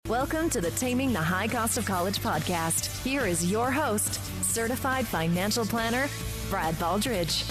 Welcome to the Taming the High Cost of College podcast. Here is your host, certified financial planner, Brad Baldridge.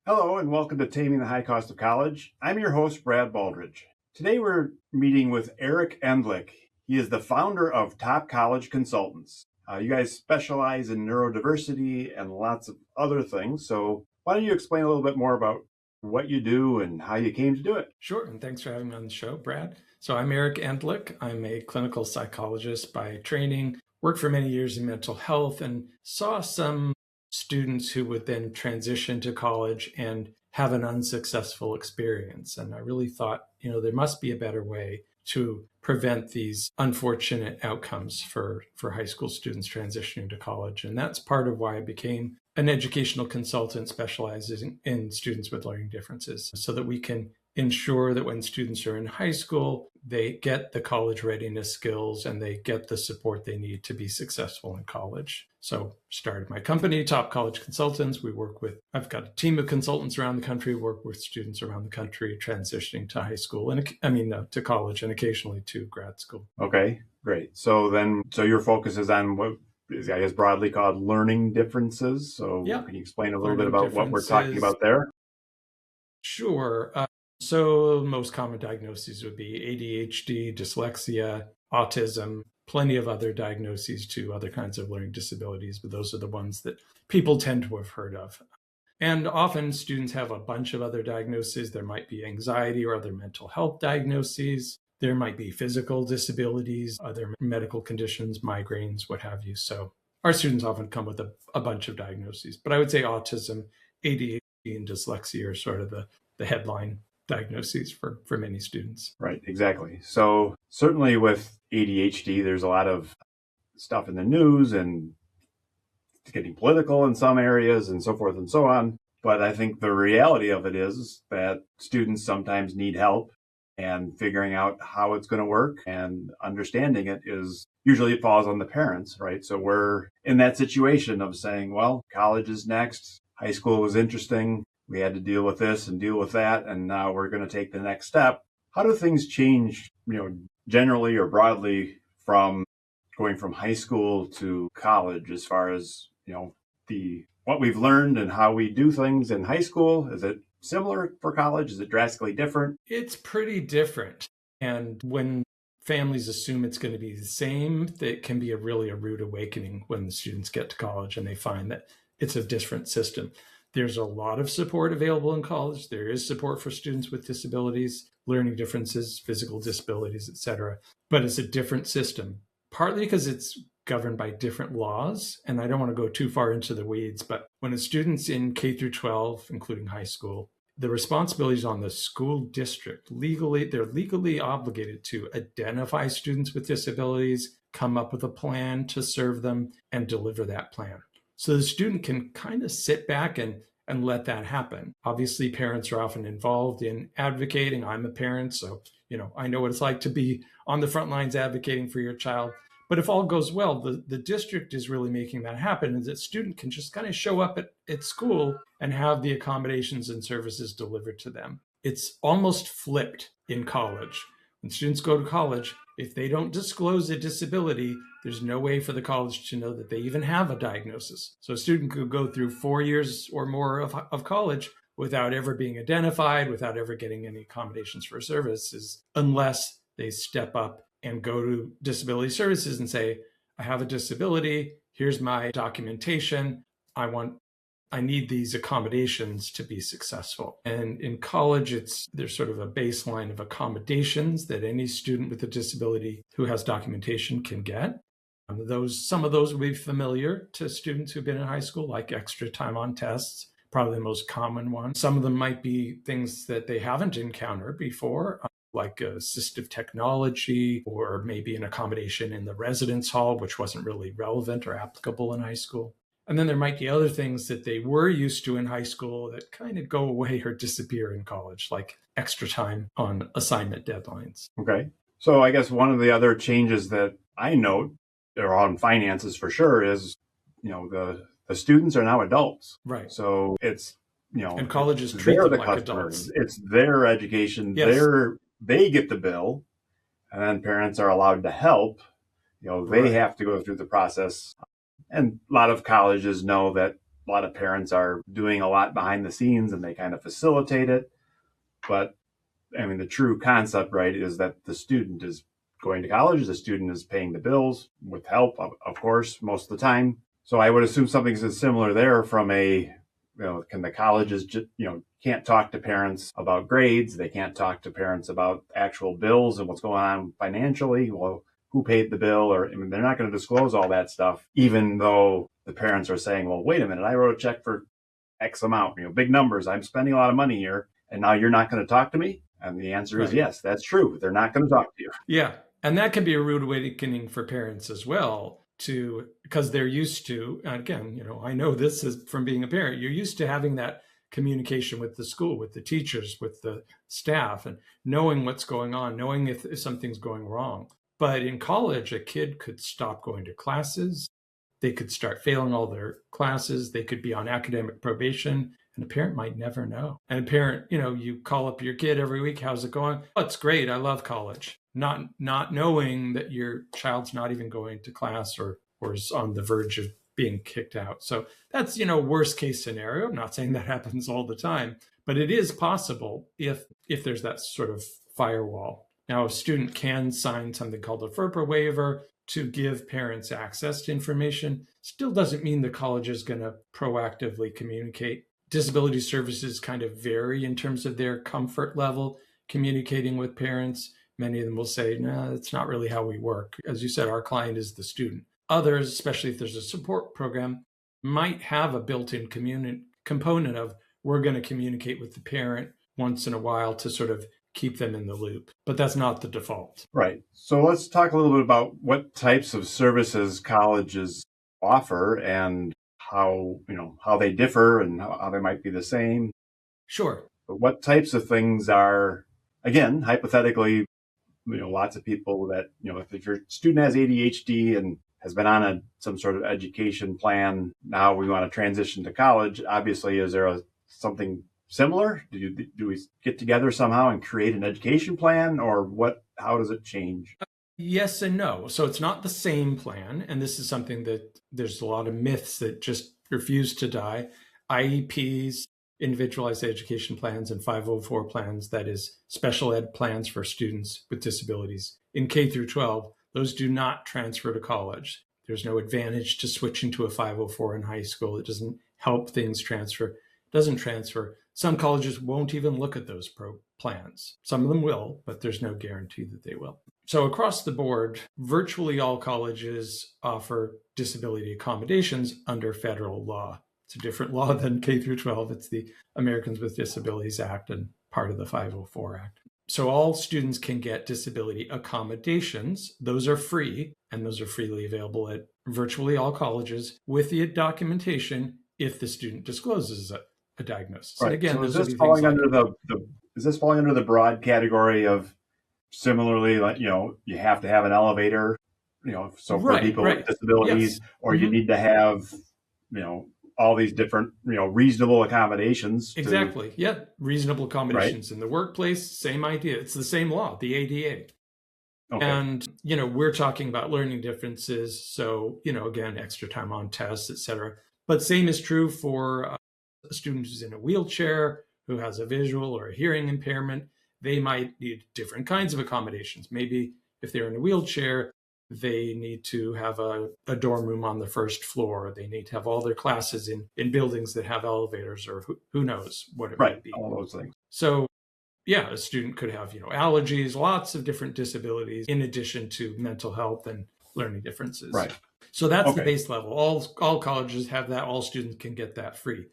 Hello, and welcome to Taming the High Cost of College. I'm your host, Brad Baldridge. Today we're meeting with Eric Endlich. He is the founder of Top College Consultants. You guys specialize in neurodiversity and lots of other things. So why don't you explain a little bit more about what you do and how you came to do it? Sure, and thanks for having me on the show, Brad. So I'm Eric Endlich. I'm a clinical psychologist by training, worked for many years in mental health, and saw some students who would then transition to college and have an unsuccessful experience. And I really thought, there must be a better way to prevent these unfortunate outcomes for high school students transitioning to college. And that's part of why I became an educational consultant specializing in students with learning differences, so that we can ensure that when students are in high school, they get the college readiness skills and they get the support they need to be successful in college. So started my company, Top College Consultants. I've got a team of consultants around the country, work with students around the country transitioning to high school to college and occasionally to grad school. Okay, great. So your focus is on what is, I guess, broadly called learning differences. So Can you explain a little bit about what we're talking about there? Sure. So most common diagnoses would be ADHD, dyslexia, autism, plenty of other diagnoses too, other kinds of learning disabilities, but those are the ones that people tend to have heard of. And often students have a bunch of other diagnoses. There might be anxiety or other mental health diagnoses. There might be physical disabilities, other medical conditions, migraines, what have you. So our students often come with a bunch of diagnoses. But I would say autism, ADHD, and dyslexia are sort of the headline diagnoses for many students. Right, exactly. So certainly with ADHD, there's a lot of stuff in the news and it's getting political in some areas and so forth and so on. But I think the reality of it is that students sometimes need help, and figuring out how it's going to work and understanding it usually it falls on the parents, right? So we're in that situation of saying, well, college is next. High school was interesting. We had to deal with this and deal with that. And now we're going to take the next step. How do things change, generally or broadly from going from high school to college as far as, what we've learned and how we do things in high school? Is it similar for college? Is it drastically different? It's pretty different. And when families assume it's going to be the same, that can be a rude awakening when the students get to college and they find that it's a different system. There's a lot of support available in college. There is support for students with disabilities, learning differences, physical disabilities, etc. But it's a different system, partly because it's governed by different laws. And I don't want to go too far into the weeds, but when a student's in K through 12, including high school, the responsibility is on the school district. They're legally obligated to identify students with disabilities, come up with a plan to serve them, and deliver that plan. So the student can kind of sit back and let that happen. Obviously, parents are often involved in advocating. I'm a parent, so I know what it's like to be on the front lines advocating for your child. But if all goes well, the district is really making that happen, and that student can just kind of show up at school and have the accommodations and services delivered to them. It's almost flipped in college. When students go to college, if they don't disclose a disability, there's no way for the college to know that they even have a diagnosis. So a student could go through 4 years or more of college without ever being identified, without ever getting any accommodations for services, unless they step up and go to disability services and say, I have a disability, here's my documentation, I need these accommodations to be successful. And in college, there's sort of a baseline of accommodations that any student with a disability who has documentation can get. Some of those will be familiar to students who've been in high school, like extra time on tests, probably the most common one. Some of them might be things that they haven't encountered before, like assistive technology, or maybe an accommodation in the residence hall, which wasn't really relevant or applicable in high school. And then there might be other things that they were used to in high school that kind of go away or disappear in college, like extra time on assignment deadlines. Okay. So I guess one of the other changes that I note, or on finances for sure, is, the students are now adults. Right. So it's, and colleges treat them like customers. adults. It's their education, Yes. their they get the bill, and then parents are allowed to help. They have to go through the process. And a lot of colleges know that a lot of parents are doing a lot behind the scenes and they kind of facilitate it. But I mean, the true concept, right, is that the student is going to college, the student is paying the bills with help, of course, most of the time. So I would assume something's similar there from can the colleges, can't talk to parents about grades. They can't talk to parents about actual bills and what's going on financially. Well, who paid the bill? Or, I mean, they're not going to disclose all that stuff, even though the parents are saying, well, wait a minute, I wrote a check for X amount, big numbers. I'm spending a lot of money here. And now you're not going to talk to me? And the answer is yes, that's true. They're not going to talk to you. Yeah. And that can be a rude awakening for parents as well, because they're used to, again, I know this is from being a parent, you're used to having that communication with the school, with the teachers, with the staff, and knowing what's going on, knowing if something's going wrong. But in college, a kid could stop going to classes. They could start failing all their classes. They could be on academic probation. And a parent might never know. And a parent, you call up your kid every week. How's it going? Oh, it's great. I love college. Not knowing that your child's not even going to class or is on the verge of being kicked out. So that's, worst case scenario. I'm not saying that happens all the time, but it is possible if there's that sort of firewall. Now, a student can sign something called a FERPA waiver to give parents access to information. Still doesn't mean the college is going to proactively communicate. Disability services kind of vary in terms of their comfort level communicating with parents. Many of them will say, no, that's not really how we work. As you said, our client is the student. Others, especially if there's a support program, might have a built-in component of we're going to communicate with the parent once in a while to sort of keep them in the loop. But that's not the default. Right. So let's talk a little bit about what types of services colleges offer and how they differ and how they might be the same. Sure. But what types of things are, again, hypothetically, lots of people that, if your student has ADHD and has been on some sort of education plan, now we want to transition to college. Obviously, is there something similar? Do we get together somehow and create an education plan, or what? How does it change? Yes and no. So it's not the same plan. And this is something that there's a lot of myths that just refuse to die. IEPs, individualized education plans, and 504 plans, that is special ed plans for students with disabilities in K through 12, those do not transfer to college. There's no advantage to switching to a 504 in high school. It doesn't help things transfer. It doesn't transfer. Some colleges won't even look at those plans. Some of them will, but there's no guarantee that they will. So across the board, virtually all colleges offer disability accommodations under federal law. It's a different law than K through 12. It's the Americans with Disabilities Act and part of the 504 Act. So all students can get disability accommodations. Those are free, and those are freely available at virtually all colleges with the documentation if the student discloses a diagnosis. Right. And again, so is this falling under is this falling under the broad category of similarly, like, you have to have an elevator, so for people with disabilities, or you need to have, all these different, reasonable accommodations. Exactly. Yeah. Reasonable accommodations in the workplace. Same idea. It's the same law, the ADA. Okay. And, we're talking about learning differences. So, again, extra time on tests, et cetera. But same is true for a student who's in a wheelchair, who has a visual or a hearing impairment. They might need different kinds of accommodations. Maybe if they're in a wheelchair, they need to have a dorm room on the first floor. They need to have all their classes in buildings that have elevators, or who knows what it might be. All those things. So, yeah, a student could have, allergies, lots of different disabilities, in addition to mental health and learning differences. Right. So that's the base level. All colleges have that. All students can get that free.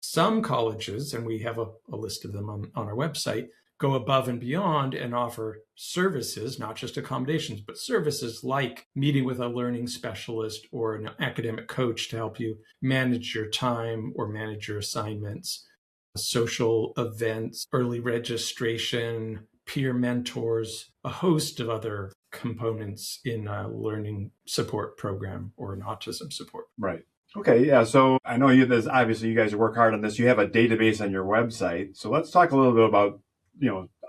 Some colleges, and we have a list of them on our website, go above and beyond and offer services, not just accommodations, but services like meeting with a learning specialist or an academic coach to help you manage your time or manage your assignments, social events, early registration, peer mentors, a host of other components in a learning support program or an autism support. Right. Okay, yeah. So I know obviously you guys work hard on this. You have a database on your website. So let's talk a little bit about,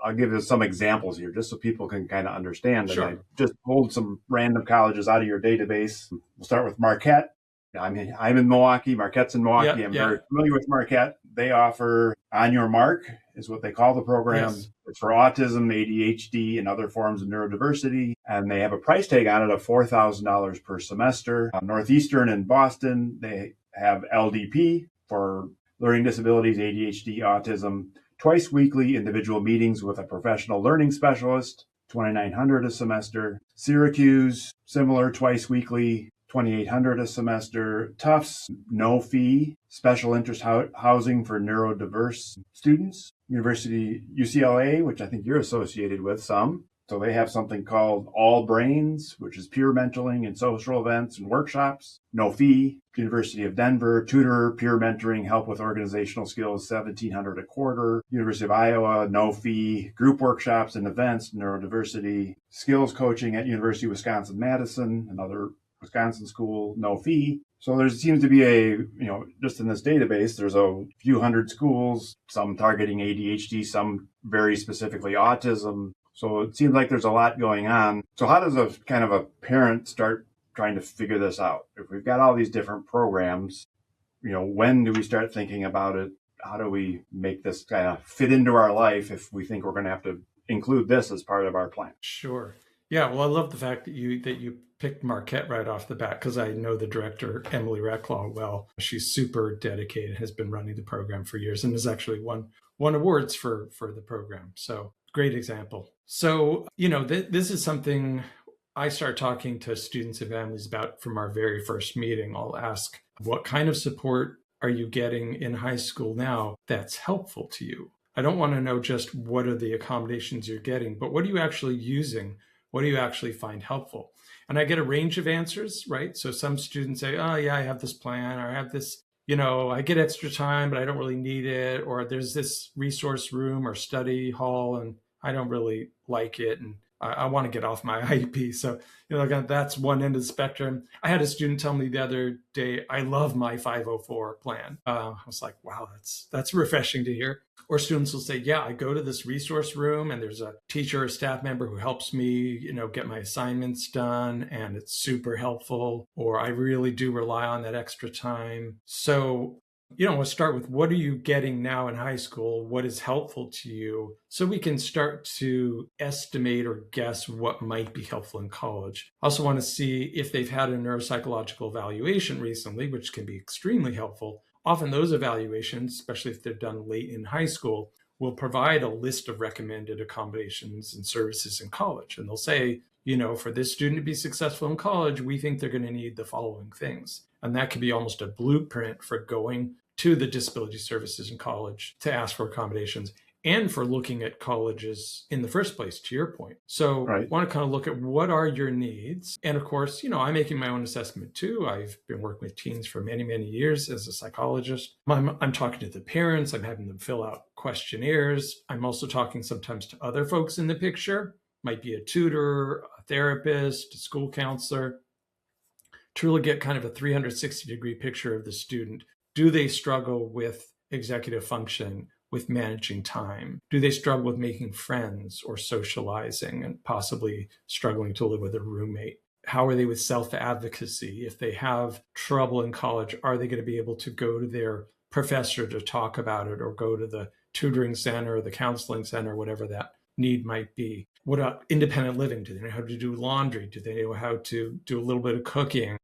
I'll give you some examples here just so people can kind of understand. Sure. And I just pulled some random colleges out of your database. We'll start with Marquette. I'm in Milwaukee. Marquette's in Milwaukee. I'm very familiar with Marquette. They offer On Your Mark is what they call the program. Yes. It's for autism, ADHD, and other forms of neurodiversity. And they have a price tag on it of $4,000 per semester. Northeastern in Boston, they have LDP for learning disabilities, ADHD, autism. Twice weekly individual meetings with a professional learning specialist, $2,900 a semester. Syracuse, similar, twice weekly, $2,800 a semester. Tufts, no fee, special interest housing for neurodiverse students. University UCLA, which I think you're associated with some. So they have something called All Brains, which is peer mentoring and social events and workshops. No fee. University of Denver, tutor, peer mentoring, help with organizational skills, $1,700 a quarter. University of Iowa, no fee. Group workshops and events, neurodiversity. Skills coaching at University of Wisconsin-Madison, another Wisconsin school, no fee. So there seems to be just in this database, there's a few hundred schools, some targeting ADHD, some very specifically autism. So it seems like there's a lot going on. So how does a kind of a parent start trying to figure this out? If we've got all these different programs, when do we start thinking about it? How do we make this kind of fit into our life if we think we're going to have to include this as part of our plan? Sure. Yeah. Well, I love the fact that you picked Marquette right off the bat, because I know the director, Emily Reclaw, well. She's super dedicated, has been running the program for years, and has actually won awards for the program. So great example. So, this is something I start talking to students and families about from our very first meeting. I'll ask, what kind of support are you getting in high school now that's helpful to you? I don't want to know just what are the accommodations you're getting, but what are you actually using? What do you actually find helpful? And I get a range of answers, right? So some students say, oh yeah, I have this plan, or I have this, I get extra time, but I don't really need it. Or there's this resource room or study hall, and I don't really like it, and I want to get off my IEP. So, that's one end of the spectrum. I had a student tell me the other day, I love my 504 plan. I was like, wow, that's refreshing to hear. Or students will say, yeah, I go to this resource room and there's a teacher or staff member who helps me, get my assignments done, and it's super helpful. Or I really do rely on that extra time. So, we'll start with, what are you getting now in high school? What is helpful to you? So we can start to estimate or guess what might be helpful in college. I also want to see if they've had a neuropsychological evaluation recently, which can be extremely helpful. Often those evaluations, especially if they're done late in high school, will provide a list of recommended accommodations and services in college. And they'll say, for this student to be successful in college, we think they're going to need the following things. And that could be almost a blueprint for going to the disability services in college to ask for accommodations, and for looking at colleges in the first place, to your point. So I want to kind of look at, what are your needs? And of course, I'm making my own assessment too. I've been working with teens for many, many years as a psychologist. I'm talking to the parents. I'm having them fill out questionnaires. I'm also talking sometimes to other folks in the picture. Might be a tutor, a therapist, a school counselor, to really get kind of a 360-degree picture of the student. Do they struggle with executive function, with managing time? Do they struggle with making friends or socializing, and possibly struggling to live with a roommate? How are they with self-advocacy? If they have trouble in college, are they going to be able to go to their professor to talk about it, or go to the tutoring center or the counseling center, whatever that need might be? What about independent living? Do they know how to do laundry? Do they know how to do a little bit of cooking?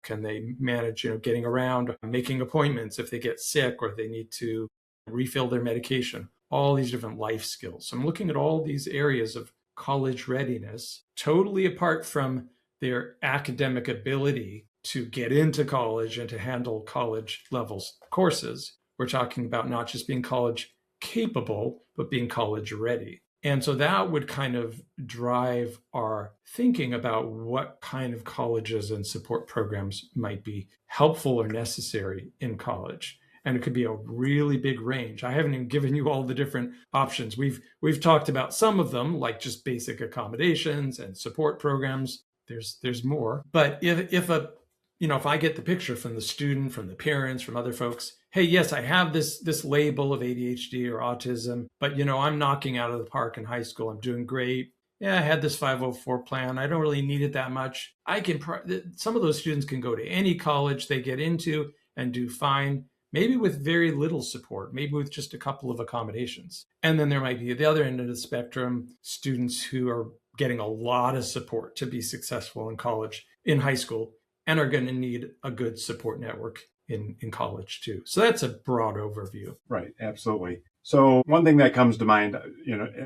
Can they manage, getting around, making appointments if they get sick, or if they need to refill their medication? All these different life skills. So I'm looking at all these areas of college readiness, totally apart from their academic ability to get into college and to handle college levels courses. We're talking about not just being college capable, but being college ready. And so that would kind of drive our thinking about what kind of colleges and support programs might be helpful or necessary in college. And it could be a really big range. I haven't even given you all the different options. We've talked about some of them, like just basic accommodations and support programs. There's more. But if a if I get the picture from the student, from the parents, from other folks, hey, yes, I have this label of ADHD or autism, but I'm knocking out of the park in high school. I'm doing great. Yeah, I had this 504 plan. I don't really need it that much. Some of those students can go to any college they get into and do fine, maybe with very little support, maybe with just a couple of accommodations. And then there might be at the other end of the spectrum, students who are getting a lot of support to be successful in college, in high school, and are going to need a good support network in college too. So that's a broad overview. Right, absolutely. So one thing that comes to mind,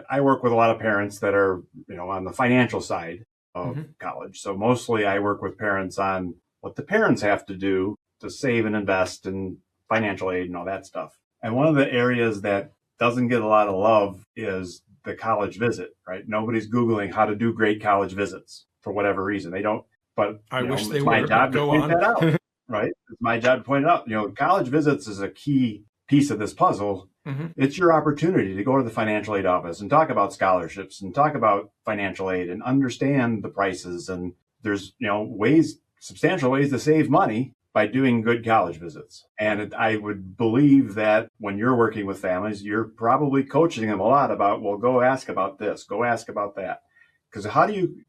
I work with a lot of parents that are, on the financial side of college. So mostly I work with parents on what the parents have to do to save and invest in financial aid and all that stuff. And one of the areas that doesn't get a lot of love is the college visit, right? Nobody's Googling how to do great college visits for whatever reason. They don't, but I wish they it's my were, job to go point on. that out, right? It's my job to point it out. College visits is a key piece of this puzzle. It's your opportunity to go to the financial aid office and talk about scholarships and talk about financial aid and understand the prices. And there's, substantial ways to save money by doing good college visits. And I would believe that when you're working with families, you're probably coaching them a lot about, well, go ask about this, go ask about that. Because how do you,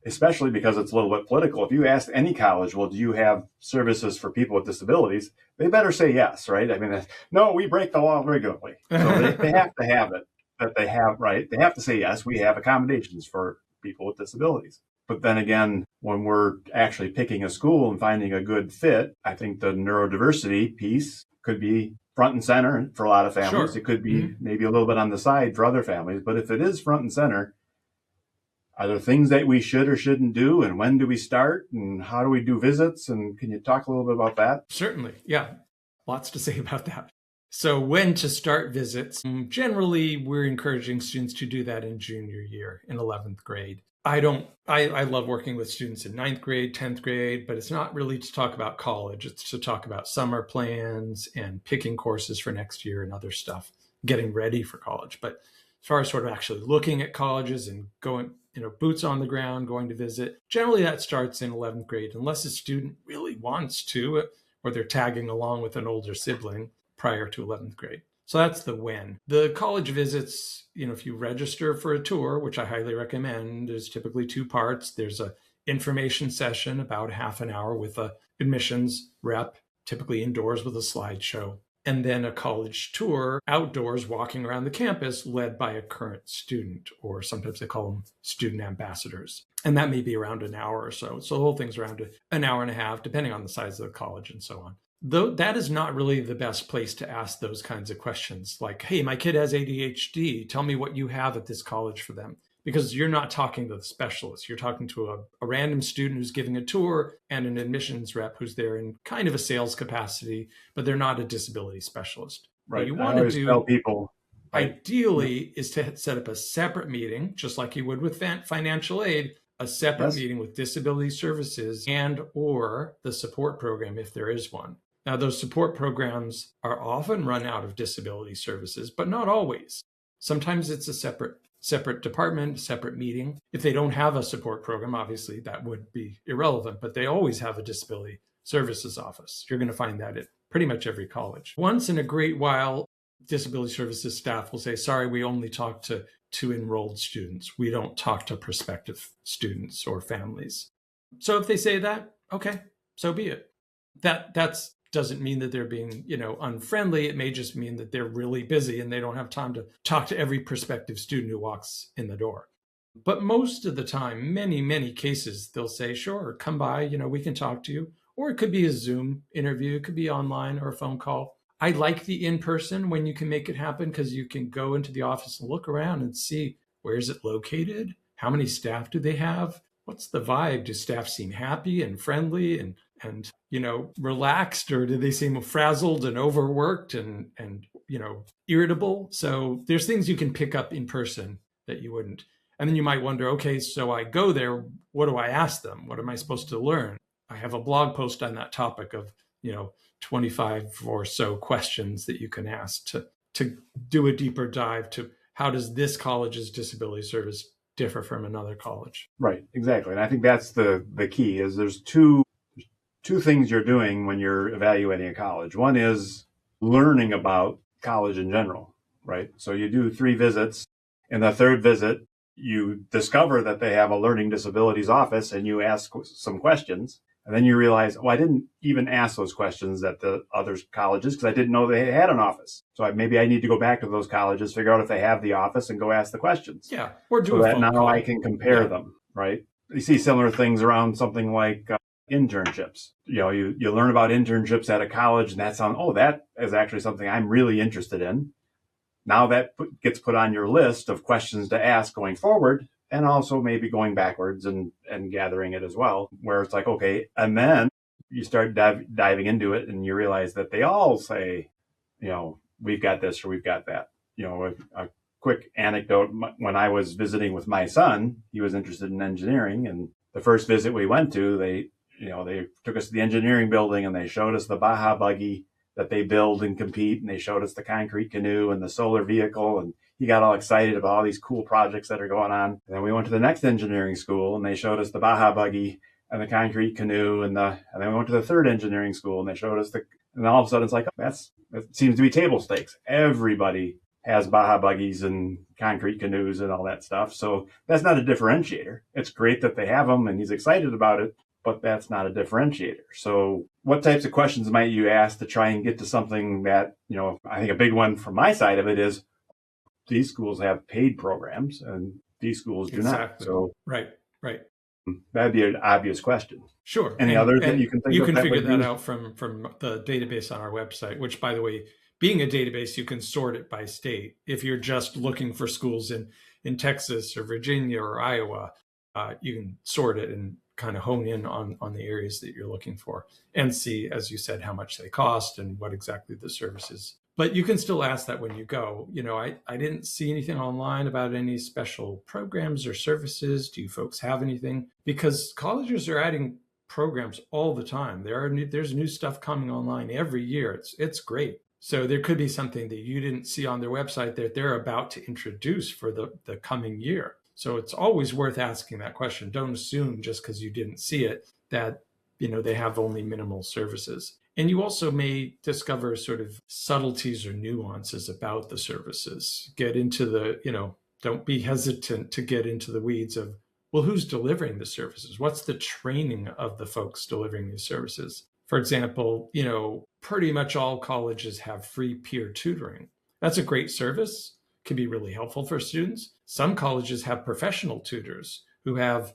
especially because it's a little bit political, if you ask any college, well, do you have services for people with disabilities? They better say yes, right? I mean, no, we break the law regularly. So they have to have it, that they have, right? They have to say, yes, we have accommodations for people with disabilities. But then again, when we're actually picking a school and finding a good fit, I think the neurodiversity piece could be front and center for a lot of families. Sure. It could be maybe a little bit on the side for other families. But if it is front and center, are there things that we should or shouldn't do? And when do we start? And how do we do visits? And can you talk a little bit about that? Certainly. Yeah. Lots to say about that. So when to start visits? Generally, we're encouraging students to do that in junior year, in 11th grade. I love working with students in 9th grade, 10th grade, but it's not really to talk about college. It's to talk about summer plans and picking courses for next year and other stuff, getting ready for college. But as far as sort of actually looking at colleges and going, boots on the ground, going to visit, generally that starts in 11th grade, unless a student really wants to, or they're tagging along with an older sibling prior to 11th grade. So that's the when. The college visits, if you register for a tour, which I highly recommend, there's typically 2 parts. There's a information session, about half an hour with a admissions rep, typically indoors with a slideshow. And then a college tour outdoors, walking around the campus, led by a current student, or sometimes they call them student ambassadors. And that may be around an hour or so. So the whole thing's around an hour and a half, depending on the size of the college and so on. Though that is not really the best place to ask those kinds of questions, like, hey, my kid has ADHD. Tell me what you have at this college for them. Because you're not talking to the specialist. You're talking to a random student who's giving a tour and an admissions rep who's there in kind of a sales capacity, but they're not a disability specialist. Right. What you want to do, tell people, ideally, is to set up a separate meeting, just like you would with financial aid, a separate meeting with disability services and or the support program, if there is one. Now, those support programs are often run out of disability services, but not always. Sometimes it's a separate department, separate meeting. If they don't have a support program, obviously that would be irrelevant, but they always have a disability services office. You're going to find that at pretty much every college. Once in a great while, disability services staff will say, sorry, we only talk to enrolled students. We don't talk to prospective students or families. So if they say that, okay, so be it. That's doesn't mean that they're being, unfriendly. It may just mean that they're really busy and they don't have time to talk to every prospective student who walks in the door. But most of the time, many, many cases, they'll say, sure, come by, we can talk to you. Or it could be a Zoom interview. It could be online or a phone call. I like the in-person when you can make it happen because you can go into the office and look around and see, where is it located? How many staff do they have? What's the vibe? Do staff seem happy and friendly and relaxed, or do they seem frazzled and overworked and irritable? So there's things you can pick up in person that you wouldn't. And then you might wonder, okay, so I go there, what do I ask them? What am I supposed to learn? I have a blog post on that topic of, 25 or so questions that you can ask to do a deeper dive to how does this college's disability service differ from another college? Right, exactly. And I think that's the key is there's two two things you're doing when you're evaluating a college. One is learning about college in general, right? So you do 3 visits. In the third visit, you discover that they have a learning disabilities office and you ask some questions. And then you realize, I didn't even ask those questions at the other colleges because I didn't know they had an office. So maybe I need to go back to those colleges, figure out if they have the office and go ask the questions. Yeah. Or do so a that phone now call. I can compare them, right? You see similar things around something like internships. You learn about internships at a college and that's that is actually something I'm really interested in. Now that gets put on your list of questions to ask going forward, and also maybe going backwards and gathering it as well, where it's like, okay, and then you start diving into it and you realize that they all say, we've got this or we've got that. A quick anecdote, when I was visiting with my son, he was interested in engineering, and the first visit we went to, they took us to the engineering building and they showed us the Baja buggy that they build and compete, and they showed us the concrete canoe and the solar vehicle, and he got all excited about all these cool projects that are going on. And then we went to the next engineering school and they showed us the Baja buggy and the concrete canoe, and then we went to the third engineering school and they showed us and all of a sudden it's like, that seems to be table stakes. Everybody has Baja buggies and concrete canoes and all that stuff. So that's not a differentiator. It's great that they have them and he's excited about it, but that's not a differentiator. So what types of questions might you ask to try and get to something that, I think a big one from my side of it is these schools have paid programs and these schools do not. So Right. That'd be an obvious question. Sure. Any others that you can think of? You can figure that out from the database on our website, which, by the way, being a database, you can sort it by state. If you're just looking for schools in Texas or Virginia or Iowa, you can sort it and kind of hone in on the areas that you're looking for and see, as you said, how much they cost and what exactly the service is. But you can still ask that when you go. I didn't see anything online about any special programs or services. Do you folks have anything? Because colleges are adding programs all the time. There's new stuff coming online every year. It's great. So there could be something that you didn't see on their website that they're about to introduce for the coming year. So it's always worth asking that question. Don't assume just because you didn't see it that they have only minimal services. And you also may discover sort of subtleties or nuances about the services. Get into don't be hesitant to get into the weeds of, well, who's delivering the services? What's the training of the folks delivering these services? For example, pretty much all colleges have free peer tutoring. That's a great service, can be really helpful for students. Some colleges have professional tutors who have,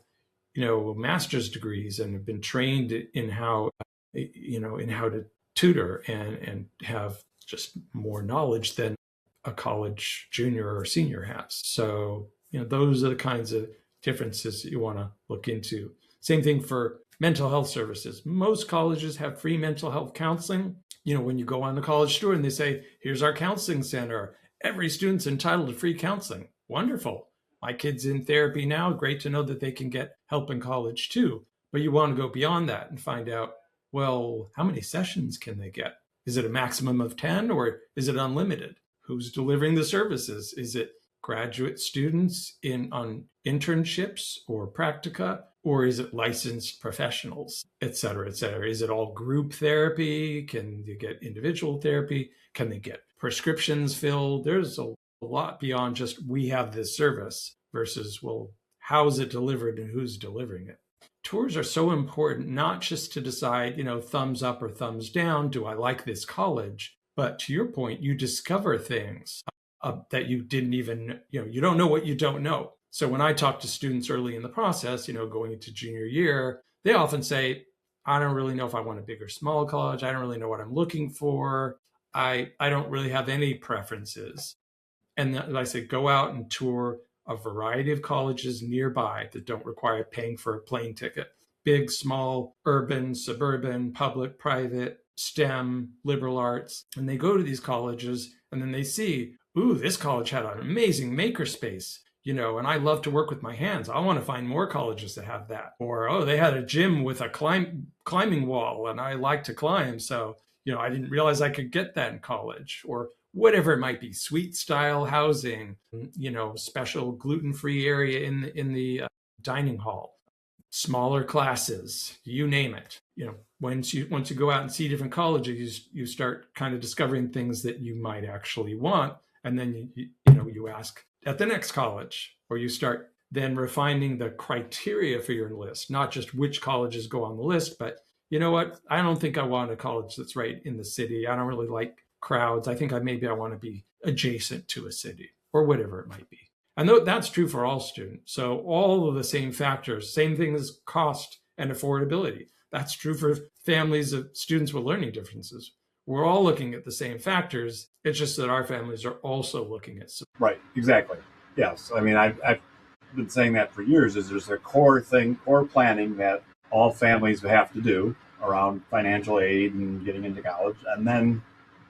master's degrees and have been trained in how to tutor and have just more knowledge than a college junior or senior has. So, those are the kinds of differences that you want to look into. Same thing for mental health services. Most colleges have free mental health counseling. When you go on the college tour and they say, here's our counseling center, every student's entitled to free counseling. Wonderful. My kid's in therapy now. Great to know that they can get help in college too. But you want to go beyond that and find out, well, how many sessions can they get? Is it a maximum of 10 or is it unlimited? Who's delivering the services? Is it graduate students on internships or practica, or is it licensed professionals, et cetera, et cetera? Is it all group therapy? Can you get individual therapy? Can they get prescriptions filled? There's a lot beyond just we have this service versus, well, how is it delivered and who's delivering it? Tours are so important, not just to decide, thumbs up or thumbs down, do I like this college? But to your point, you discover things that you didn't even, you don't know what you don't know. So when I talk to students early in the process, going into junior year, they often say, I don't really know if I want a big or small college. I don't really know what I'm looking for. I don't really have any preferences. And I say, go out and tour a variety of colleges nearby that don't require paying for a plane ticket. Big, small, urban, suburban, public, private, STEM, liberal arts. And they go to these colleges and then they see, ooh, this college had an amazing makerspace, and I love to work with my hands. I want to find more colleges that have that. Or, oh, they had a gym with a climbing wall and I like to climb. So, I didn't realize I could get that in college. Or whatever it might be, suite style housing, special gluten-free area in the dining hall, smaller classes, you name it. once you go out and see different colleges, you start kind of discovering things that you might actually want. And then you ask at the next college, or you start then refining the criteria for your list, not just which colleges go on the list, but you know what? I don't think I want a college that's right in the city. I don't really like crowds. I think I want to be adjacent to a city, or whatever it might be. And that's true for all students. So all of the same factors, same thing as cost and affordability. That's true for families of students with learning differences. We're all looking at the same factors. It's just that our families are also looking at. Right, exactly. Yes. I mean, I've been saying that for years, is there's a core planning that all families have to do around financial aid and getting into college. And then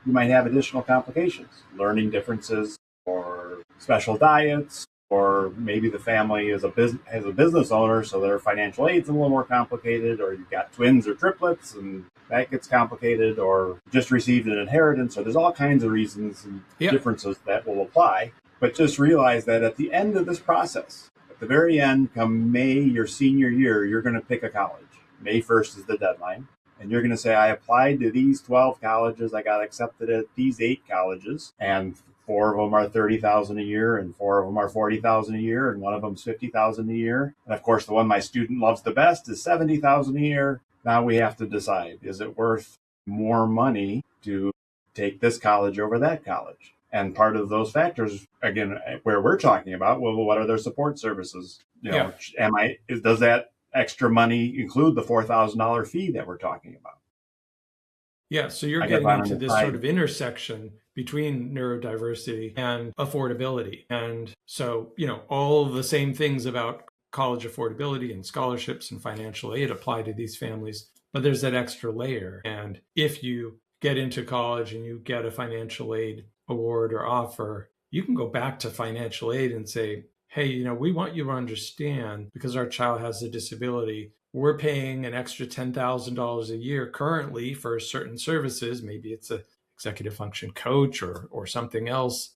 you might have additional complications, learning differences, or special diets, or maybe the family has a business owner, so their financial aid's a little more complicated, or you've got twins or triplets and that gets complicated, or just received an inheritance. So there's all kinds of reasons and differences that will apply. But just realize that at the end of this process, at the very end, come May, your senior year, you're going to pick a college. May 1st is the deadline. And you're going to say, I applied to these 12 colleges. I got accepted at these 8 colleges. And 4 of them are $30,000 a year, and 4 of them are $40,000 a year, and 1 of them's $50,000 a year. And of course, the one my student loves the best is $70,000 a year. Now we have to decide, is it worth more money to take this college over that college? And part of those factors, again, where we're talking about, well, what are their support services? Does that extra money include the $4,000 fee that we're talking about? Yeah, so you're getting into this sort of intersection between neurodiversity and affordability. And so, all of the same things about college affordability and scholarships and financial aid apply to these families, but there's that extra layer. And if you get into college and you get a financial aid award or offer, you can go back to financial aid and say, hey, we want you to understand, because our child has a disability, we're paying an extra $10,000 a year currently for certain services. Maybe it's an executive function coach or something else.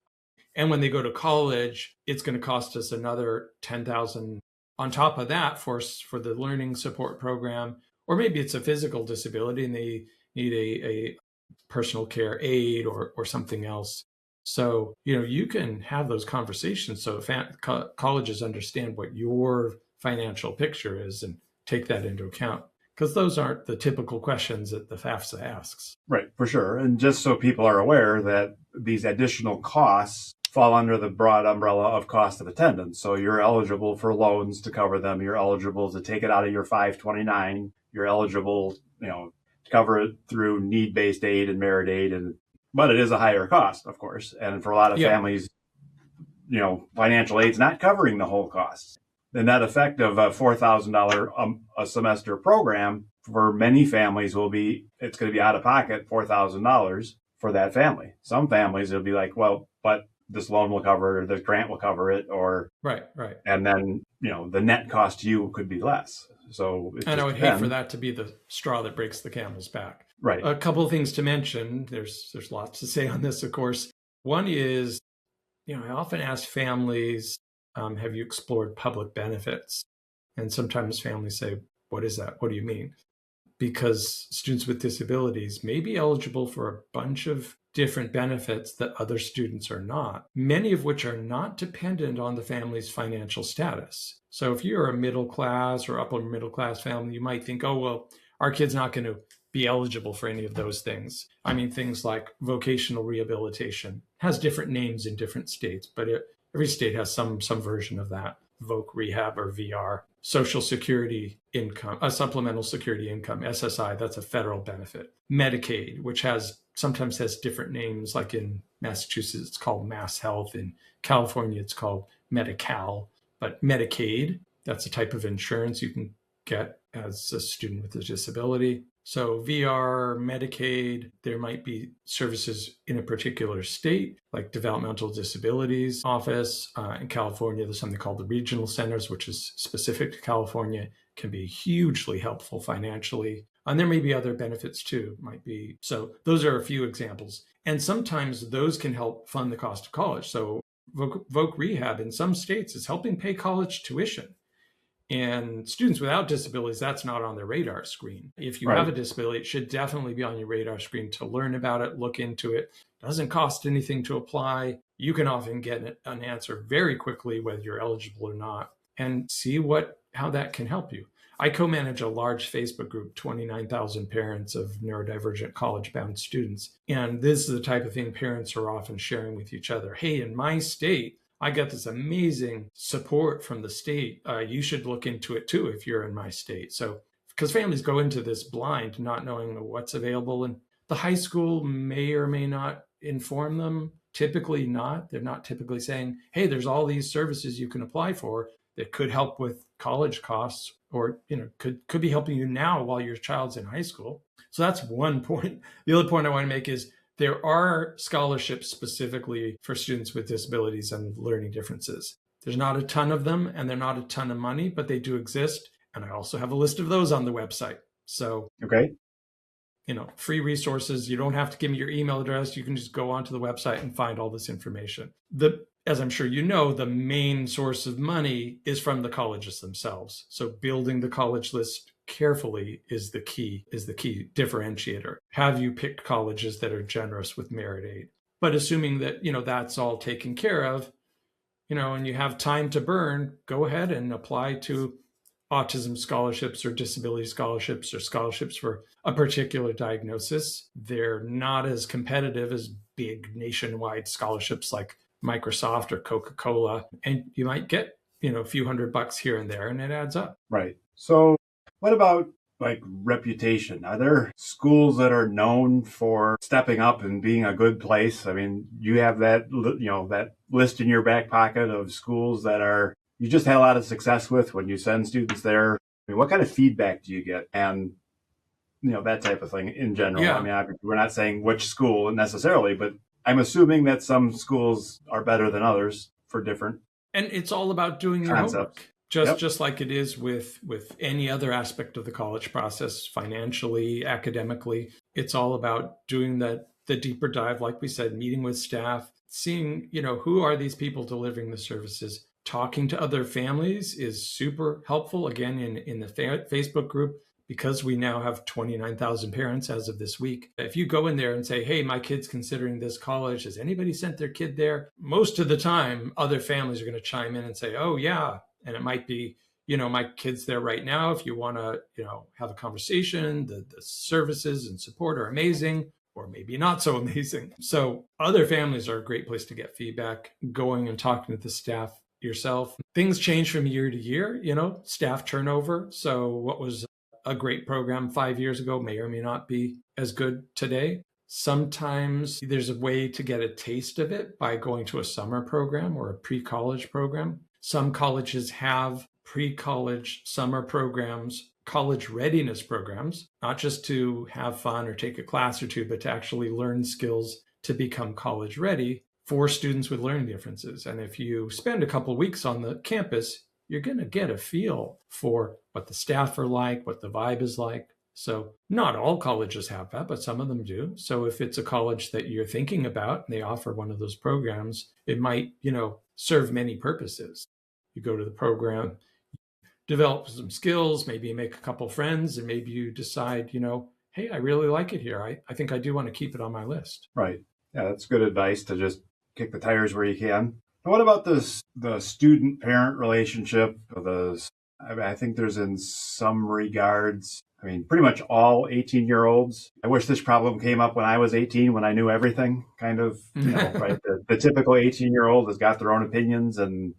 And when they go to college, it's going to cost us another $10,000 on top of that for the learning support program. Or maybe it's a physical disability and they need a personal care aid or something else. So, you can have those conversations so colleges understand what your financial picture is and take that into account, because those aren't the typical questions that the FAFSA asks. Right, for sure. And just so people are aware that these additional costs fall under the broad umbrella of cost of attendance. So you're eligible for loans to cover them. You're eligible to take it out of your 529. You're eligible, to cover it through need-based aid and merit aid. But it is a higher cost, of course. And for a lot of families, financial aid's not covering the whole cost. The net effect of a $4,000 a semester program for many families it's going to be out of pocket $4,000 for that family. Some families will be like, well, but this loan will cover it, or this grant will cover it, or right. And then the net cost to you could be less. So I would hate for that to be the straw that breaks the camel's back. Right. A couple of things to mention. There's lots to say on this, of course. One is, I often ask families, have you explored public benefits? And sometimes families say, what is that? What do you mean? Because students with disabilities may be eligible for a bunch of different benefits that other students are not, many of which are not dependent on the family's financial status. So if you're a middle class or upper middle class family, you might think, oh, well, our kid's not going to be eligible for any of those things. I mean, things like vocational rehabilitation has different names in different states, but every state has some version of that. Voc Rehab or VR. Social Security income, a supplemental security income, SSI, that's a federal benefit. Medicaid, which sometimes has different names, like in Massachusetts, it's called Mass Health. In California, it's called Medi-Cal. But Medicaid, that's a type of insurance you can get as a student with a disability. So VR, Medicaid, there might be services in a particular state, like Developmental Disabilities Office. In California, there's something called the Regional Centers, which is specific to California, can be hugely helpful financially. And there may be other benefits too, So those are a few examples. And sometimes those can help fund the cost of college. So Voc Rehab in some states is helping pay college tuition. And students without disabilities, that's not on their radar screen. If you Right. have a disability, it should definitely be on your radar screen to learn about it, look into it. It doesn't cost anything to apply. You can often get an answer very quickly, whether you're eligible or not, and see how that can help you. I co-manage a large Facebook group, 29,000 parents of neurodivergent college-bound students. And this is the type of thing parents are often sharing with each other. Hey, in my state, I got this amazing support from the state. You should look into it too if you're in my state. So, because families go into this blind, not knowing what's available, and the high school may or may not inform them. Typically not. They're not typically saying, hey, there's all these services you can apply for that could help with college costs, or could be helping you now while your child's in high school. So that's one point. The other point I want to make is there are scholarships specifically for students with disabilities and learning differences. There's not a ton of them, and they're not a ton of money, but they do exist. And I also have a list of those on the website. So, Okay. Free resources. You don't have to give me your email address. You can just go onto the website and find all this information. As I'm sure you know, the main source of money is from the colleges themselves. So building the college list carefully is the key differentiator. Have you picked colleges that are generous with merit aid? But assuming that, that's all taken care of, and you have time to burn, go ahead and apply to autism scholarships or disability scholarships or scholarships for a particular diagnosis. They're not as competitive as big nationwide scholarships like Microsoft or Coca-Cola. And you might get, a few $100 here and there, and it adds up. Right. So what about like reputation? Are there schools that are known for stepping up and being a good place? I mean, you have that, that list in your back pocket of schools that you just had a lot of success with when you send students there. I mean, what kind of feedback do you get? And, that type of thing in general. Yeah. I mean, we're not saying which school necessarily, but I'm assuming that some schools are better than others for different. And it's all about doing your concepts. Homework. Just like it is with any other aspect of the college process, financially, academically. It's all about doing the deeper dive, like we said, meeting with staff, seeing, who are these people delivering the services. Talking to other families is super helpful. Again, in the Facebook group, because we now have 29,000 parents as of this week. If you go in there and say, hey, my kid's considering this college, has anybody sent their kid there? Most of the time, other families are going to chime in and say, oh, yeah. And it might be, my kid's there right now. If you want to, have a conversation, the services and support are amazing, or maybe not so amazing. So other families are a great place to get feedback, going and talking to the staff yourself. Things change from year to year, staff turnover. So what was a great program 5 years ago may or may not be as good today. Sometimes there's a way to get a taste of it by going to a summer program or a pre-college program. Some colleges have pre-college summer programs, college readiness programs, not just to have fun or take a class or two, but to actually learn skills to become college ready for students with learning differences. And if you spend a couple of weeks on the campus, you're going to get a feel for what the staff are like, what the vibe is like. So not all colleges have that, but some of them do. So if it's a college that you're thinking about and they offer one of those programs, it might, serve many purposes. You go to the program, develop some skills, maybe you make a couple friends, and maybe you decide, hey, I really like it here. I think I do want to keep it on my list. Right. Yeah, that's good advice to just kick the tires where you can. And what about the student-parent relationship? I think there's in some regards, pretty much all 18-year-olds. I wish this problem came up when I was 18, when I knew everything, kind of, right? The typical 18-year-old has got their own opinions, and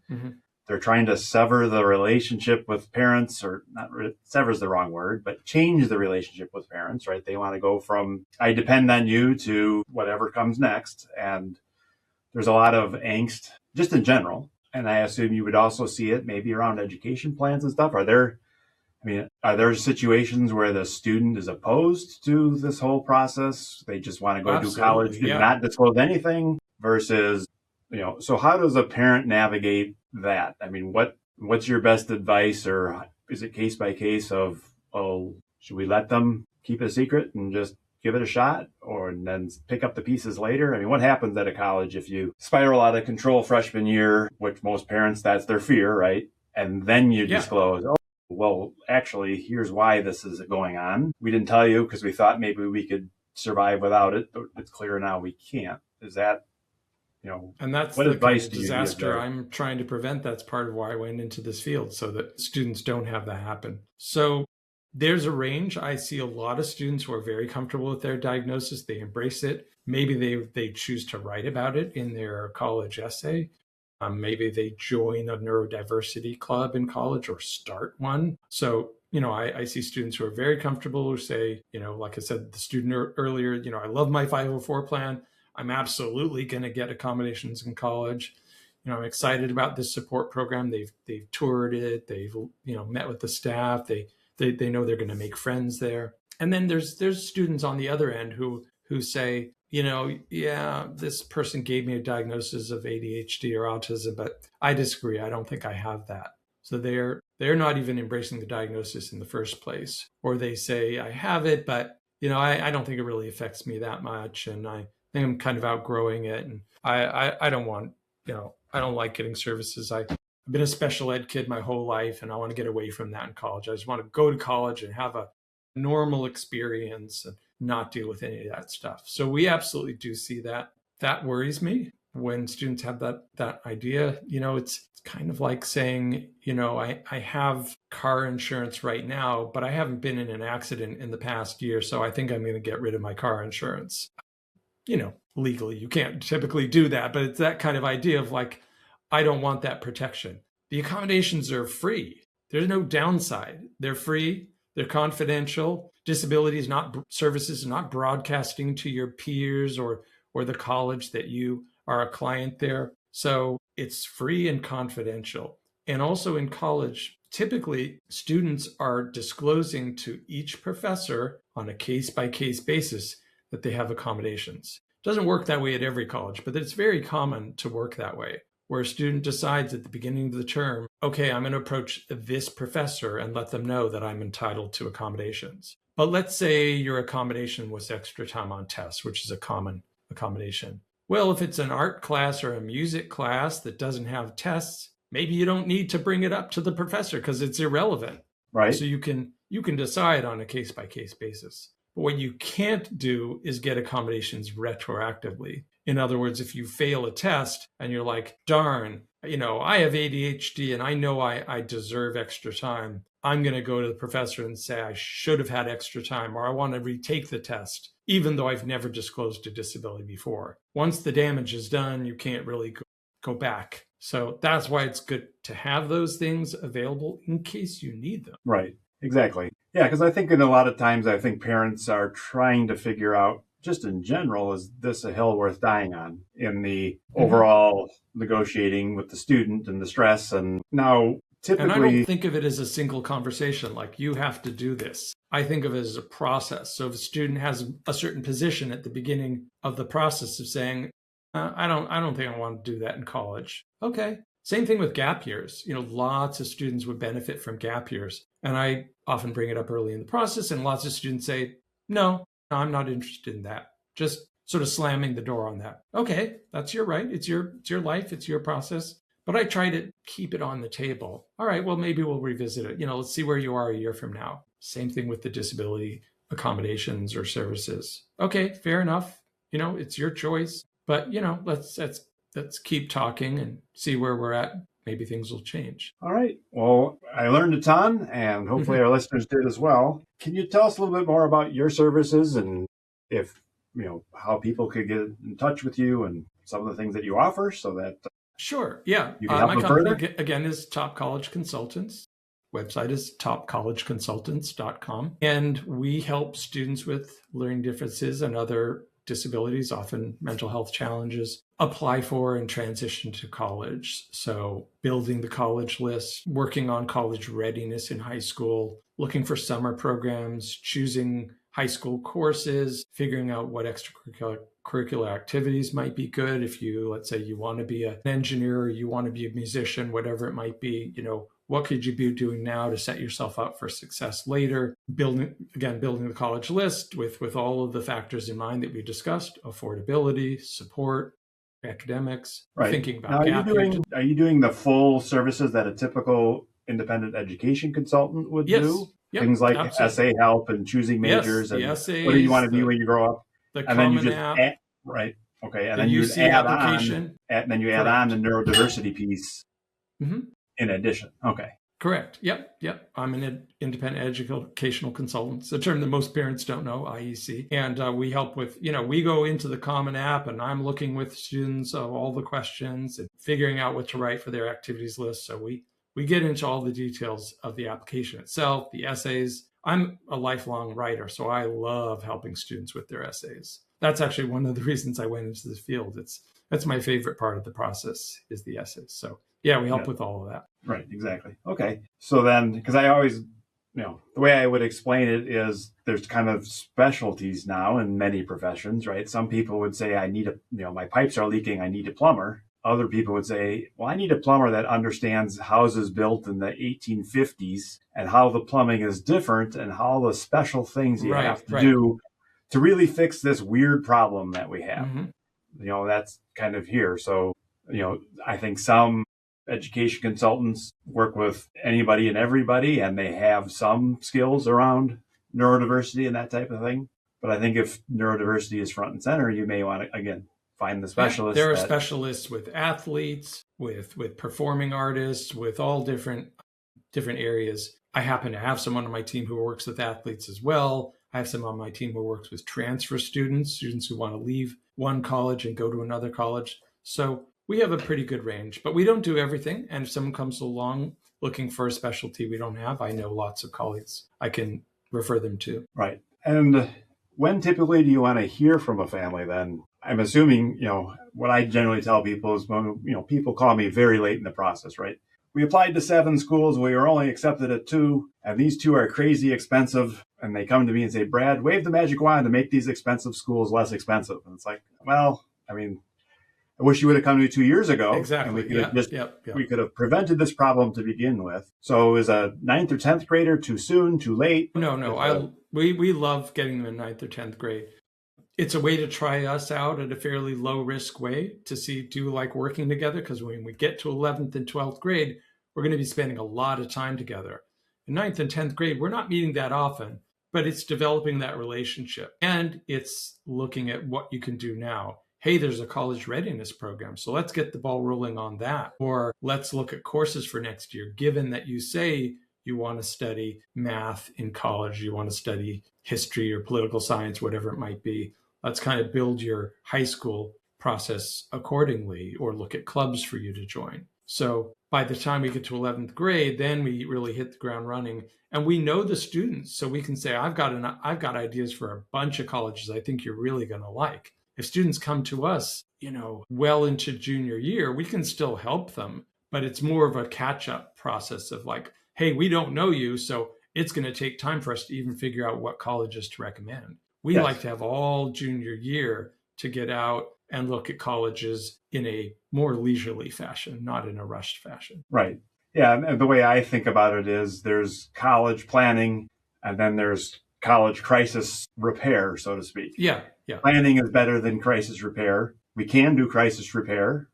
they're trying to sever the relationship with parents, or not, sever's the wrong word, but change the relationship with parents, right? They want to go from, I depend on you, to whatever comes next. And there's a lot of angst just in general. And I assume you would also see it maybe around education plans and stuff. Are there situations where the student is opposed to this whole process? They just want to go do college and not disclose anything versus, so how does a parent navigate that? What's your best advice, or is it case by case of, should we let them keep it a secret and just give it a shot, or and then pick up the pieces later? What happens at a college if you spiral out of control freshman year, which most parents, that's their fear, right? And then you disclose, well, actually, here's why this is going on. We didn't tell you because we thought maybe we could survive without it, but it's clear now we can't. Is that, and that's what the advice kind of do you give disaster there? I'm trying to prevent. That's part of why I went into this field, so that students don't have that happen. So there's a range. I see a lot of students who are very comfortable with their diagnosis. They embrace it. Maybe they choose to write about it in their college essay. Maybe they join a neurodiversity club in college or start one. So, I see students who are very comfortable who say, like I said, the student earlier, I love my 504 plan. I'm absolutely going to get accommodations in college. I'm excited about this support program. They've toured it. They've, met with the staff. They know they're going to make friends there. And then there's students on the other end who say, yeah, this person gave me a diagnosis of ADHD or autism, but I disagree. I don't think I have that. So they're not even embracing the diagnosis in the first place. Or they say, I have it, but, I don't think it really affects me that much. And I think I'm kind of outgrowing it. And I don't want, I don't like getting services. I've been a special ed kid my whole life, and I want to get away from that in college. I just want to go to college and have a normal experience and not deal with any of that stuff. So we absolutely do see that. That worries me when students have that idea. It's kind of like saying, I have car insurance right now, but I haven't been in an accident in the past year, so I think I'm going to get rid of my car insurance. Legally, you can't typically do that, but it's that kind of idea of like, I don't want that protection. The accommodations are free. There's no downside. They're free. They're confidential. Disability services not broadcasting to your peers or the college that you are a client there. So it's free and confidential. And also in college, typically students are disclosing to each professor on a case-by-case basis that they have accommodations. It doesn't work that way at every college, but it's very common to work that way, where a student decides at the beginning of the term, okay, I'm going to approach this professor and let them know that I'm entitled to accommodations. But let's say your accommodation was extra time on tests, which is a common accommodation. Well, if it's an art class or a music class that doesn't have tests, maybe you don't need to bring it up to the professor because it's irrelevant. Right. So you can decide on a case-by-case basis. But what you can't do is get accommodations retroactively. In other words, if you fail a test and you're like, darn, I have ADHD and I know I deserve extra time, I'm going to go to the professor and say I should have had extra time, or I want to retake the test, even though I've never disclosed a disability before. Once the damage is done, you can't really go back. So that's why it's good to have those things available in case you need them. Right. Exactly. Yeah, because I think in a lot of times, parents are trying to figure out, just in general, is this a hill worth dying on in the overall negotiating with the student and the stress? And now, typically... And I don't think of it as a single conversation, like you have to do this. I think of it as a process. So if a student has a certain position at the beginning of the process of saying, I don't think I want to do that in college. Okay. Same thing with gap years. Lots of students would benefit from gap years. And I often bring it up early in the process, and lots of students say, no, I'm not interested in that. Just sort of slamming the door on that. Okay, that's your right. It's your life. It's your process. But I try to keep it on the table. All right, well, maybe we'll revisit it. Let's see where you are a year from now. Same thing with the disability accommodations or services. Okay, fair enough. It's your choice. But, let's keep talking and see where we're at. Maybe things will change. All right. Well, I learned a ton, and hopefully our listeners did as well. Can you tell us a little bit more about your services and if, how people could get in touch with you and some of the things that you offer so that... Sure. Yeah. You can help my them company, further? again, is Top College Consultants. Website is topcollegeconsultants.com. And we help students with learning differences and other disabilities, often mental health challenges, apply for and transition to college. So building the college list, working on college readiness in high school, looking for summer programs, choosing high school courses, figuring out what extracurricular activities might be good. If let's say you want to be an engineer, or you want to be a musician, whatever it might be, what could you be doing now to set yourself up for success later? Building the college list with all of the factors in mind that we discussed: affordability, support, academics, right. Thinking about now, gap year. Are you doing the full services that a typical independent education consultant would Yes. do. Yep, Things like absolutely. essay help and choosing majors the and essays, what do you want to be when you grow up. the And then you Common just App, add, right. Okay. And the then you would UC add application. and then you add on the Correct. neurodiversity piece Mm-hmm. in addition. Okay. Correct. Yep. I'm an independent educational consultant. It's a term that most parents don't know, IEC. And we help with, we go into the Common App and I'm looking with students of all the questions and figuring out what to write for their activities list. So we get into all the details of the application itself, the essays. I'm a lifelong writer, so I love helping students with their essays. That's actually one of the reasons I went into this field. That's my favorite part of the process is the essays. So yeah, we help with all of that. Right, exactly. Okay. So then, because I always, the way I would explain it is there's kind of specialties now in many professions, right? Some people would say, I need my pipes are leaking, I need a plumber. Other people would say, well, I need a plumber that understands houses built in the 1850s and how the plumbing is different and how the special things you have to do to really fix this weird problem that we have. Mm-hmm. That's kind of here. So, I think some education consultants work with anybody and everybody, and they have some skills around neurodiversity and that type of thing. But I think if neurodiversity is front and center, you may want to, again, find the specialist. There are specialists with athletes, with performing artists, with all different areas. I happen to have someone on my team who works with athletes as well. I have someone on my team who works with transfer students who want to leave one college and go to another college. So we have a pretty good range, but we don't do everything. And if someone comes along looking for a specialty we don't have, I know lots of colleagues I can refer them to. Right. And when typically do you want to hear from a family then? I'm assuming, what I generally tell people is when, people call me very late in the process, right? We applied to 7 schools. We were only accepted at 2, and these 2 are crazy expensive. And they come to me and say, Brad, wave the magic wand to make these expensive schools less expensive. And it's like, well, I wish you would have come to me 2 years ago. Exactly. And we could have prevented this problem to begin with. So is a 9th or 10th grader too soon, too late? No. We love getting them in 9th or 10th grade. It's a way to try us out at a fairly low risk way to see, do you like working together? Because when we get to 11th and 12th grade, we're going to be spending a lot of time together. In 9th and 10th grade, we're not meeting that often, but it's developing that relationship. And it's looking at what you can do now. Hey, there's a college readiness program, so let's get the ball rolling on that. Or let's look at courses for next year, given that you say you want to study math in college, you want to study history or political science, whatever it might be. Let's kind of build your high school process accordingly, or look at clubs for you to join. So by the time we get to 11th grade, then we really hit the ground running, and we know the students. So we can say, I've got ideas for a bunch of colleges I think you're really going to like. If students come to us, well into junior year, we can still help them, but it's more of a catch-up process of like, hey, we don't know you, so it's going to take time for us to even figure out what colleges to recommend. We like to have all junior year to get out and look at colleges in a more leisurely fashion, not in a rushed fashion. Right. Yeah. And the way I think about it is there's college planning and then there's college crisis repair, so to speak. Yeah. Planning is better than crisis repair. We can do crisis repair.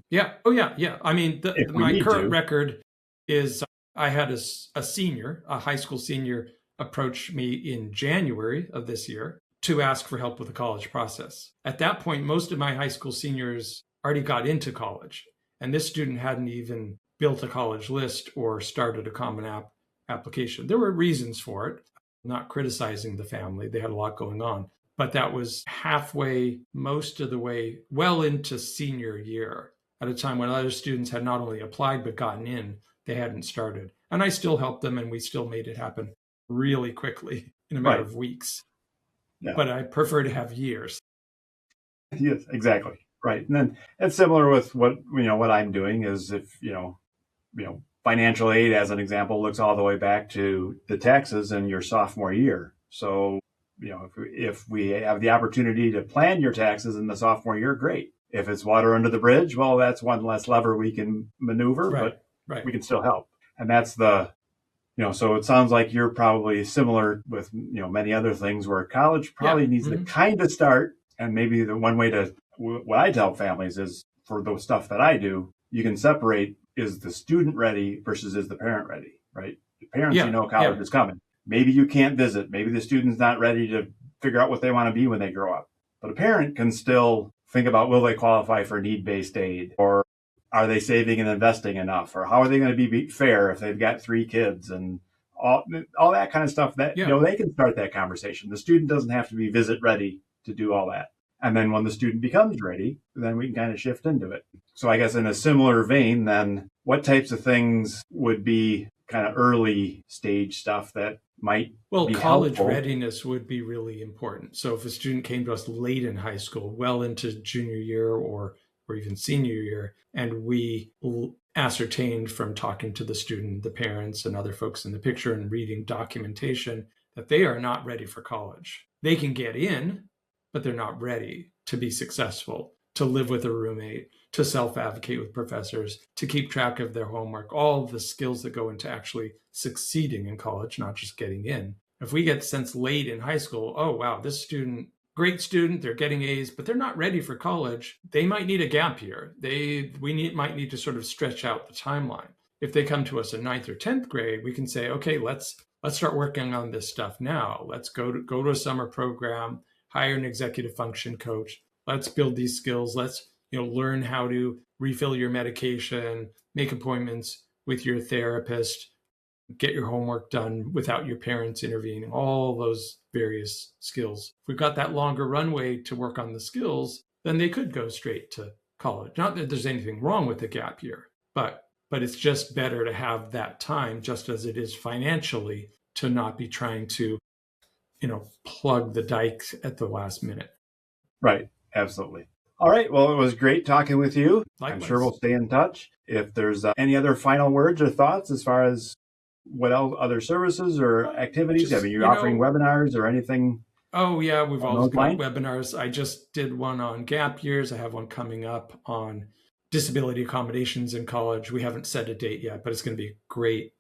Yeah. Oh, yeah. My current record is I had a high school senior, approach me in January of this year to ask for help with the college process. At that point, most of my high school seniors already got into college, and this student hadn't even built a college list or started a Common App application. There were reasons for it. I'm not criticizing the family. They had a lot going on. But that was halfway, most of the way, well into senior year, at a time when other students had not only applied but gotten in, they hadn't started. And I still helped them, and we still made it happen really quickly in a matter of weeks. Yeah. But I prefer to have years. Yes, exactly. Right. And then it's similar with what I'm doing is if, financial aid, as an example, looks all the way back to the taxes in your sophomore year. So, if we have the opportunity to plan your taxes in the sophomore year, great. If it's water under the bridge, well, that's one less lever we can maneuver, but we can still help. And that's so it sounds like you're probably similar with, many other things where college probably needs to kind of start. And maybe the one way what I tell families is for the stuff that I do, you can separate is the student ready versus is the parent ready, right? The parents, Yeah, college yeah. is coming. Maybe you can't visit. Maybe the student's not ready to figure out what they want to be when they grow up. But a parent can still think about, will they qualify for need-based aid? Or are they saving and investing enough? Or how are they going to be fair if they've got 3 kids? And all that kind of stuff that, they can start that conversation. The student doesn't have to be visit ready to do all that. And then when the student becomes ready, then we can kind of shift into it. So I guess in a similar vein, then what types of things would be kind of early stage stuff that might be college helpful? Readiness would be really important. So if a student came to us late in high school, well into junior year or even senior year, and we ascertained from talking to the student, the parents, and other folks in the picture and reading documentation that they are not ready for college. They can get in, but they're not ready to be successful, to live with a roommate, to self-advocate with professors, to keep track of their homework, all of the skills that go into actually succeeding in college, not just getting in. If we get sense late in high school, oh, wow, this student, great student, they're getting A's, but they're not ready for college, they might need a gap year. Might need to sort of stretch out the timeline. If they come to us in 9th or 10th grade, we can say, okay, let's start working on this stuff now. Let's go to a summer program, hire an executive function coach. Let's build these skills. Let's learn how to refill your medication, make appointments with your therapist, get your homework done without your parents intervening, all those various skills. If we've got that longer runway to work on the skills, then they could go straight to college. Not that there's anything wrong with the gap year, but it's just better to have that time, just as it is financially, to not be trying to plug the dikes at the last minute. Right. Absolutely. All right. Well, it was great talking with you. Likewise. I'm sure we'll stay in touch. If there's any other final words or thoughts as far as what else, other services or activities? Are you offering webinars or anything? Oh, yeah. We've always got webinars. I just did one on gap years. I have one coming up on disability accommodations in college. We haven't set a date yet, but it's going to be a great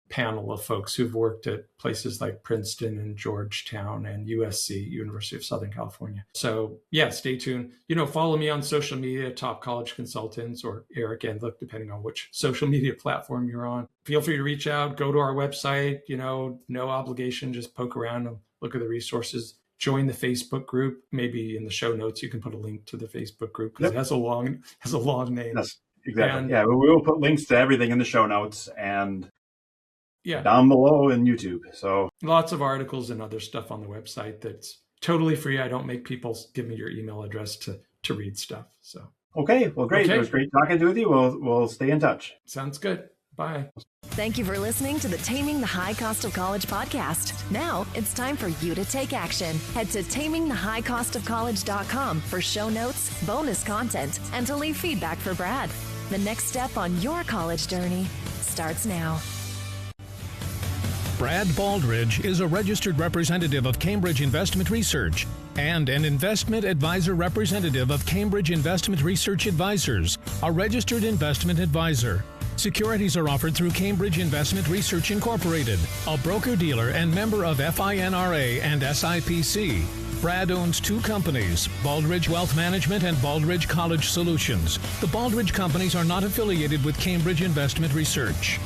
panel of folks who've worked at places like Princeton and Georgetown and USC, University of Southern California. So yeah, stay tuned. Follow me on social media, Top College Consultants or Eric Endlich, depending on which social media platform you're on. Feel free to reach out, go to our website, no obligation, just poke around and look at the resources. Join the Facebook group. Maybe in the show notes, you can put a link to the Facebook group because it has a long name. Yes, exactly. And, we will put links to everything in the show notes and down below in YouTube. So lots of articles and other stuff on the website that's totally free. I don't make people give me your email address to read stuff. So okay, well, great. Okay. It was great talking with you. We'll stay in touch. Sounds good. Bye. Thank you for listening to the Taming the High Cost of College podcast. Now it's time for you to take action. Head to tamingthehighcostofcollege.com for show notes, bonus content, and to leave feedback for Brad. The next step on your college journey starts now. Brad Baldridge is a registered representative of Cambridge Investment Research and an investment advisor representative of Cambridge Investment Research Advisors, a registered investment advisor. Securities are offered through Cambridge Investment Research Incorporated, a broker-dealer and member of FINRA and SIPC. Brad owns 2 companies, Baldridge Wealth Management and Baldridge College Solutions. The Baldridge companies are not affiliated with Cambridge Investment Research.